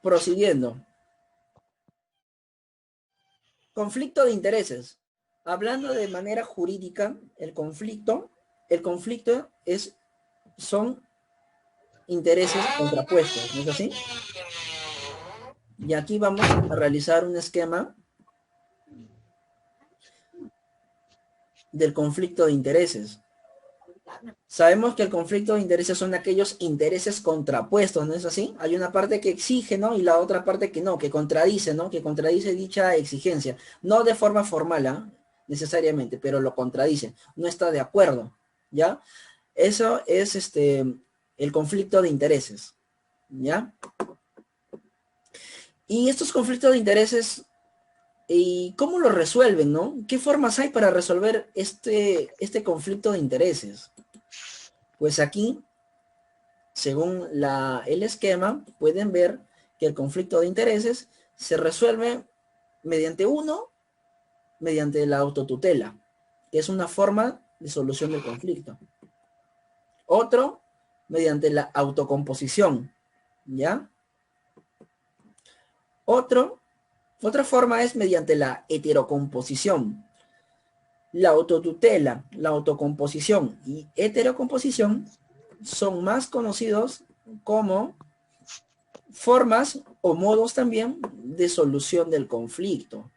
prosiguiendo. Conflicto de intereses. Hablando de manera jurídica, el conflicto son intereses contrapuestos, ¿no es así? Y aquí vamos a realizar un esquema del conflicto de intereses. Sabemos que el conflicto de intereses son aquellos intereses contrapuestos, ¿no es así? Hay una parte que exige, ¿no? Y la otra parte que no, que contradice, ¿no? Que contradice dicha exigencia. No de forma formal, ¿ah? Necesariamente, pero lo contradice. No está de acuerdo, ¿ya? Eso es el conflicto de intereses, ¿ya? Y estos conflictos de intereses, ¿y cómo lo resuelven, no? ¿Qué formas hay para resolver este conflicto de intereses? Pues aquí, según el esquema, pueden ver que el conflicto de intereses se resuelve mediante la autotutela, que es una forma de solución del conflicto. Otro, mediante la autocomposición, ¿ya? Otra forma es mediante la heterocomposición. La autotutela, la autocomposición y heterocomposición son más conocidos como formas o modos también de solución del conflicto.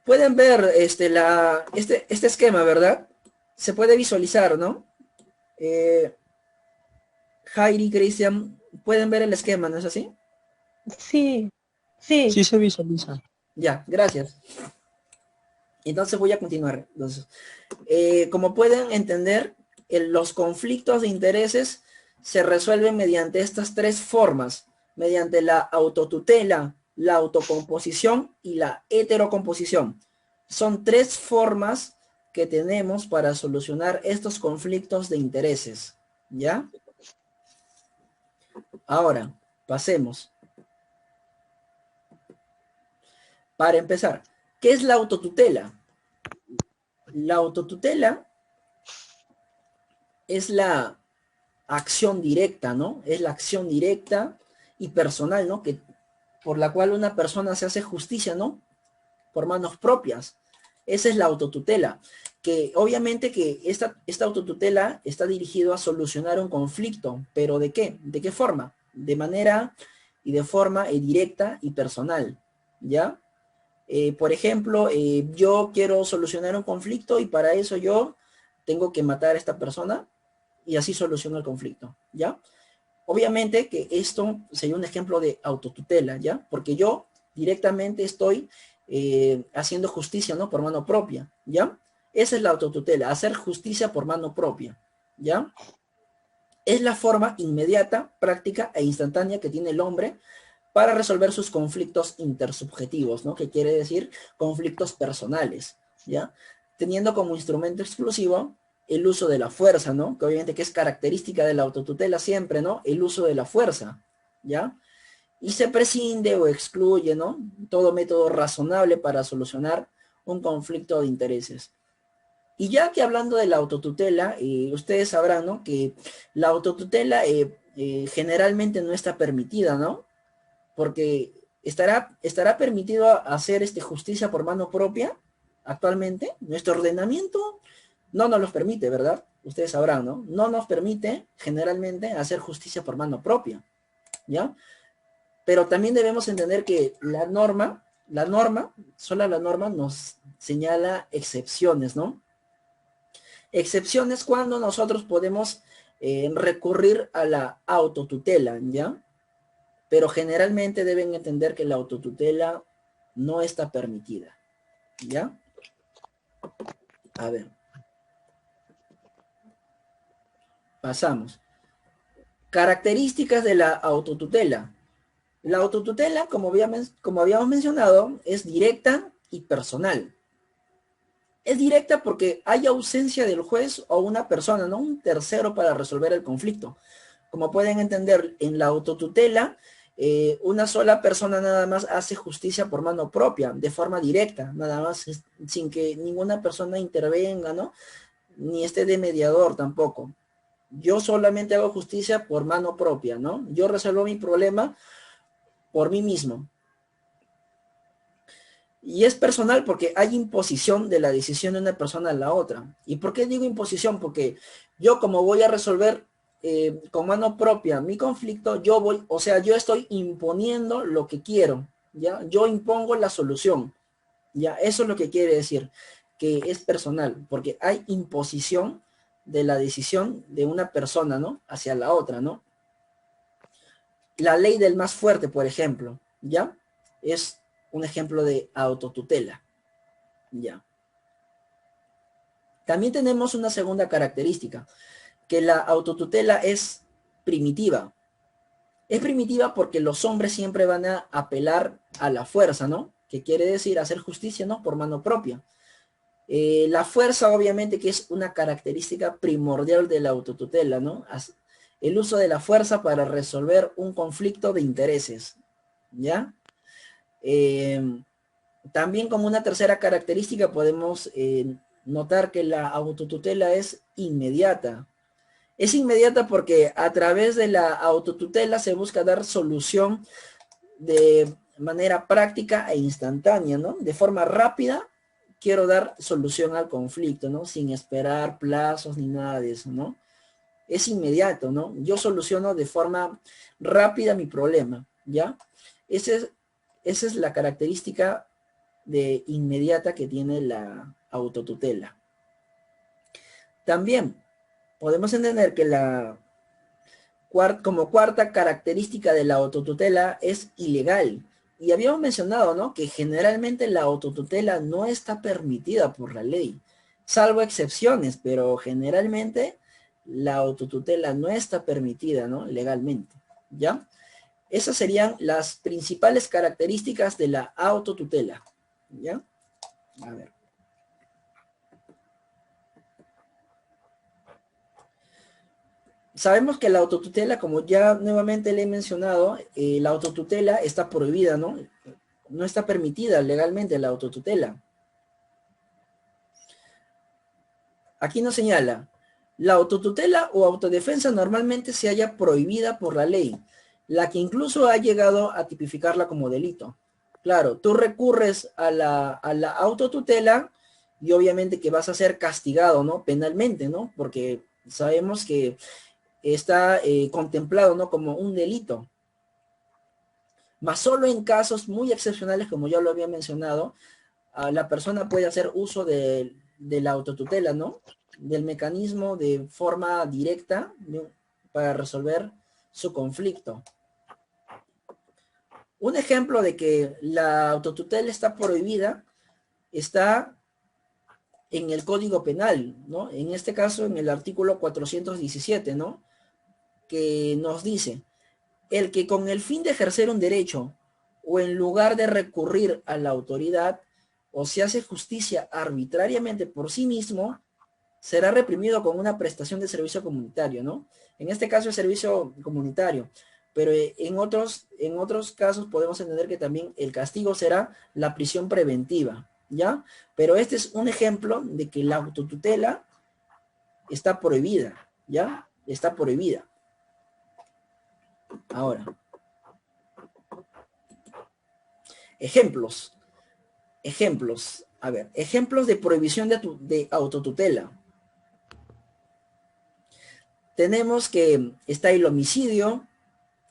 Pueden ver este esquema, ¿verdad? Se puede visualizar, ¿no? Jairi, Cristian, pueden ver el esquema, ¿no es así? Sí, sí. Sí se visualiza. Ya, gracias. Entonces voy a continuar. Entonces, como pueden entender, los conflictos de intereses se resuelven mediante estas tres formas, mediante la autotutela, la autocomposición y la heterocomposición. Son tres formas que tenemos para solucionar estos conflictos de intereses, ¿ya? Ahora, pasemos. Para empezar, ¿qué es la autotutela? La autotutela es la acción directa, ¿no? Es la acción directa y personal, ¿no? Por la cual una persona se hace justicia, ¿no? Por manos propias. Esa es la autotutela, que obviamente que esta autotutela está dirigido a solucionar un conflicto, pero ¿de qué? ¿De qué forma? De manera y de forma directa y personal, ¿ya? Por ejemplo, yo quiero solucionar un conflicto y para eso yo tengo que matar a esta persona y así soluciono el conflicto, ¿ya? Obviamente que esto sería un ejemplo de autotutela, ¿ya? Porque yo directamente estoy haciendo justicia, ¿no? Por mano propia, ¿ya? Esa es la autotutela, hacer justicia por mano propia, ¿ya? Es la forma inmediata, práctica e instantánea que tiene el hombre para resolver sus conflictos intersubjetivos, ¿no? Que quiere decir conflictos personales, ¿ya? Teniendo como instrumento exclusivo el uso de la fuerza, ¿no? Que obviamente que es característica de la autotutela siempre, ¿no? El uso de la fuerza, ¿ya? Y se prescinde o excluye, ¿no? Todo método razonable para solucionar un conflicto de intereses. Y ya que hablando de la autotutela, ustedes sabrán, ¿no? Que la autotutela generalmente no está permitida, ¿no? Porque estará permitido hacer justicia por mano propia actualmente. Nuestro ordenamiento no nos los permite, ¿verdad? Ustedes sabrán, ¿no? No nos permite generalmente hacer justicia por mano propia, ¿ya? Pero también debemos entender que solo la norma nos señala excepciones, ¿no? Excepciones cuando nosotros podemos recurrir a la autotutela, ¿ya? Pero generalmente deben entender que la autotutela no está permitida, ¿ya? A ver. Pasamos. Características de la autotutela. La autotutela, como habíamos mencionado, es directa y personal. Es directa porque hay ausencia del juez o una persona, ¿no? Un tercero para resolver el conflicto. Como pueden entender, en la autotutela, una sola persona nada más hace justicia por mano propia, de forma directa, nada más, sin que ninguna persona intervenga, ¿no? Ni esté de mediador tampoco. Yo solamente hago justicia por mano propia, ¿no? Yo resuelvo mi problema por mí mismo. Y es personal porque hay imposición de la decisión de una persona a la otra. ¿Y por qué digo imposición? Porque yo como voy a resolver con mano propia mi conflicto, yo voy, o sea, yo estoy imponiendo lo que quiero, ¿ya? Yo impongo la solución, ¿ya? Eso es lo que quiere decir, que es personal, porque hay imposición de la decisión de una persona, ¿no? Hacia la otra, ¿no? La ley del más fuerte, por ejemplo, ¿ya? Es un ejemplo de autotutela. Ya. También tenemos una segunda característica, que la autotutela es primitiva. Es primitiva porque los hombres siempre van a apelar a la fuerza, ¿no? Que quiere decir hacer justicia, ¿no? Por mano propia. La fuerza, obviamente, que es una característica primordial de la autotutela, ¿no? El uso de la fuerza para resolver un conflicto de intereses, ¿ya? También como una tercera característica podemos notar que la autotutela es inmediata. Es inmediata porque a través de la autotutela se busca dar solución de manera práctica e instantánea, ¿no? De forma rápida quiero dar solución al conflicto, ¿no? Sin esperar plazos ni nada de eso, ¿no? Es inmediato, ¿no? Yo soluciono de forma rápida mi problema, ¿ya? Esa es la característica de inmediata que tiene la autotutela. También podemos entender que como cuarta característica de la autotutela es ilegal. Y habíamos mencionado, ¿no? Que generalmente la autotutela no está permitida por la ley, salvo excepciones, pero generalmente la autotutela no está permitida, ¿no? Legalmente, ¿ya? Esas serían las principales características de la autotutela, ¿ya? A ver. Sabemos que la autotutela, como ya nuevamente le he mencionado, la autotutela está prohibida, ¿no? No está permitida legalmente la autotutela. Aquí nos señala, la autotutela o autodefensa normalmente se halla prohibida por la ley, la que incluso ha llegado a tipificarla como delito. Claro, tú recurres a la autotutela y obviamente que vas a ser castigado, ¿no? Penalmente, ¿no? Porque sabemos que está contemplado, ¿no? Como un delito. Más solo en casos muy excepcionales, como ya lo había mencionado, la persona puede hacer uso de la autotutela, ¿no? Del mecanismo de forma directa, ¿no? Para resolver su conflicto. Un ejemplo de que la autotutela está prohibida está en el Código Penal, ¿no? En este caso, en el artículo 417, ¿no? Que nos dice, el que con el fin de ejercer un derecho o en lugar de recurrir a la autoridad o se hace justicia arbitrariamente por sí mismo, será reprimido con una prestación de servicio comunitario, ¿no? En este caso es servicio comunitario, pero en otros casos podemos entender que también el castigo será la prisión preventiva, ¿ya? Pero este es un ejemplo de que la autotutela está prohibida, ¿ya? Está prohibida. Ahora, ejemplos. A ver, ejemplos de prohibición de autotutela. Tenemos que está el homicidio,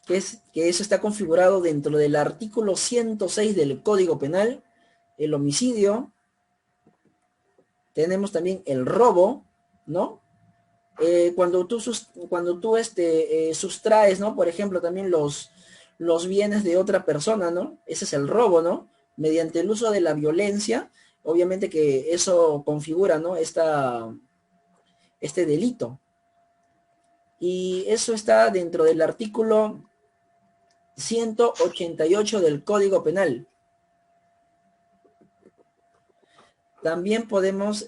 que eso está configurado dentro del artículo 106 del Código Penal, el homicidio. Tenemos también el robo, ¿no? Cuando tú sustraes, ¿no? Por ejemplo, también los bienes de otra persona, ¿no? Ese es el robo, ¿no? Mediante el uso de la violencia, obviamente que eso configura, ¿no? Este delito. Y eso está dentro del artículo 188 del Código Penal. También podemos,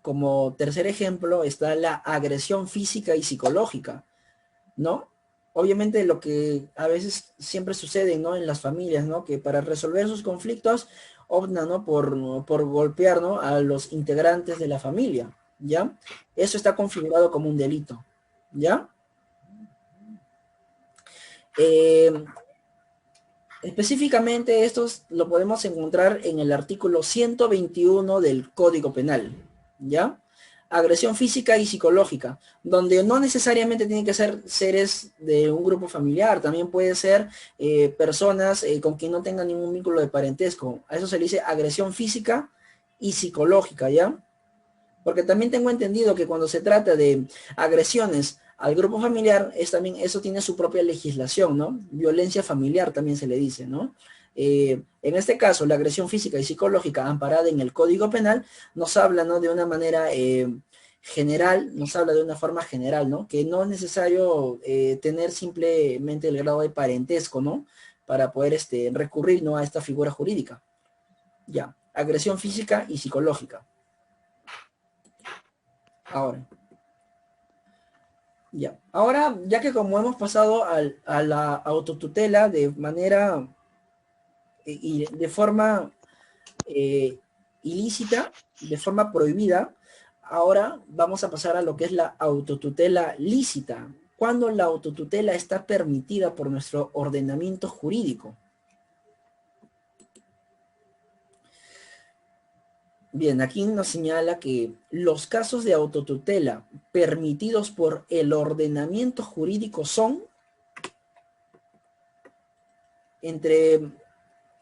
como tercer ejemplo, está la agresión física y psicológica, ¿no? Obviamente lo que a veces siempre sucede, ¿no? En las familias, ¿no? Que para resolver sus conflictos optan, ¿no? Por golpear, ¿no? A los integrantes de la familia. ¿ya? Eso está configurado como un delito, ¿ya? Específicamente esto lo podemos encontrar en el artículo 121 del Código Penal, ¿ya? Agresión física y psicológica, donde no necesariamente tienen que ser seres de un grupo familiar, también puede ser personas con quien no tengan ningún vínculo de parentesco. A eso se le dice agresión física y psicológica, ¿ya? Porque también tengo entendido que cuando se trata de agresiones al grupo familiar, también, eso tiene su propia legislación, ¿no? Violencia familiar también se le dice, ¿no? En este caso, la agresión física y psicológica amparada en el Código Penal nos habla, ¿no? De una manera general, nos habla de una forma general, ¿no? Que no es necesario tener simplemente el grado de parentesco, ¿no? Para poder recurrir, ¿no? A esta figura jurídica. Ya, agresión física y psicológica. Ahora, ya. Ahora, ya que como hemos pasado a la autotutela de manera y de forma ilícita, de forma prohibida, ahora vamos a pasar a lo que es la autotutela lícita, cuando la autotutela está permitida por nuestro ordenamiento jurídico. Bien, aquí nos señala que los casos de autotutela permitidos por el ordenamiento jurídico son, entre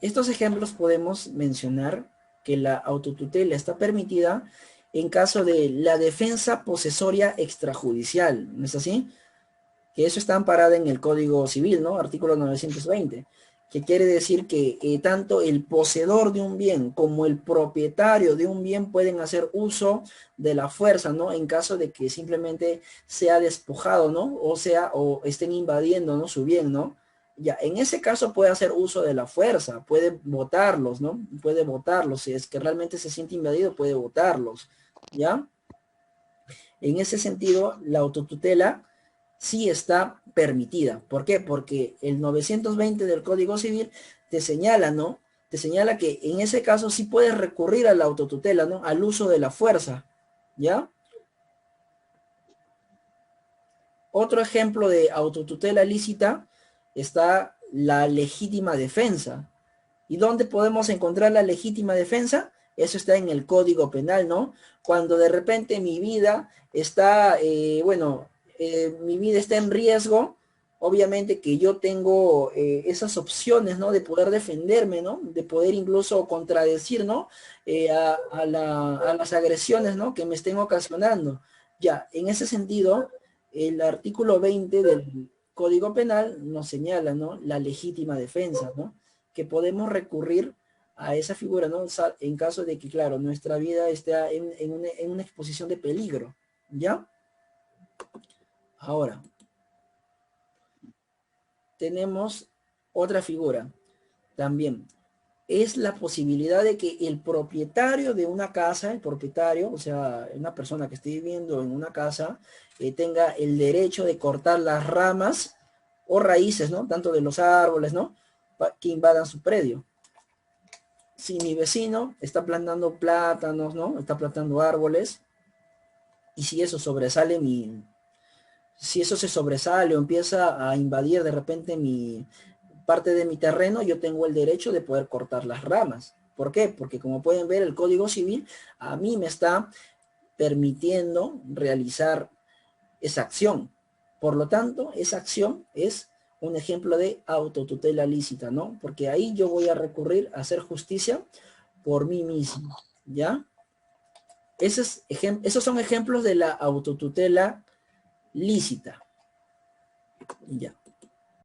estos ejemplos podemos mencionar que la autotutela está permitida en caso de la defensa posesoria extrajudicial, ¿no es así? Que eso está amparado en el Código Civil, ¿no? Artículo 920, que quiere decir que tanto el poseedor de un bien como el propietario de un bien pueden hacer uso de la fuerza, ¿no? En caso de que simplemente sea despojado, ¿no? O estén invadiendo, ¿no? Su bien, ¿no? Ya, en ese caso puede hacer uso de la fuerza, puede votarlos, ¿no? Puede votarlos, si es que realmente se siente invadido, puede votarlos, ¿ya? En ese sentido, la autotutela sí está permitida. ¿Por qué? Porque el 920 del Código Civil te señala, ¿no? Te señala que en ese caso sí puedes recurrir a la autotutela, ¿no? Al uso de la fuerza, ¿ya? Otro ejemplo de autotutela lícita está la legítima defensa. ¿Y dónde podemos encontrar la legítima defensa? Eso está en el Código Penal, ¿no? Cuando de repente mi vida está, mi vida está en riesgo, obviamente que yo tengo esas opciones, ¿no? De poder defenderme, ¿no? De poder incluso contradecir, ¿no? A las agresiones, ¿no? Que me estén ocasionando. Ya, en ese sentido, el artículo 20 del Código Penal nos señala, ¿no? La legítima defensa, ¿no? Que podemos recurrir a esa figura, ¿no? En caso de que, claro, nuestra vida esté en una exposición de peligro, ¿ya? Ahora, tenemos otra figura también. Es la posibilidad de que el propietario de una casa, el propietario, o sea, una persona que esté viviendo en una casa, tenga el derecho de cortar las ramas o raíces, ¿no? Tanto de los árboles, ¿no? Que invadan su predio. Si mi vecino está plantando plátanos, ¿no? Está plantando árboles, y si eso sobresale si eso se sobresale o empieza a invadir de repente mi parte de mi terreno, yo tengo el derecho de poder cortar las ramas. ¿Por qué? Porque como pueden ver, el Código Civil a mí me está permitiendo realizar esa acción. Por lo tanto, esa acción es un ejemplo de autotutela lícita, ¿no? Porque ahí yo voy a recurrir a hacer justicia por mí mismo, ¿ya? Esos son ejemplos de la autotutela lícita, ¿ya?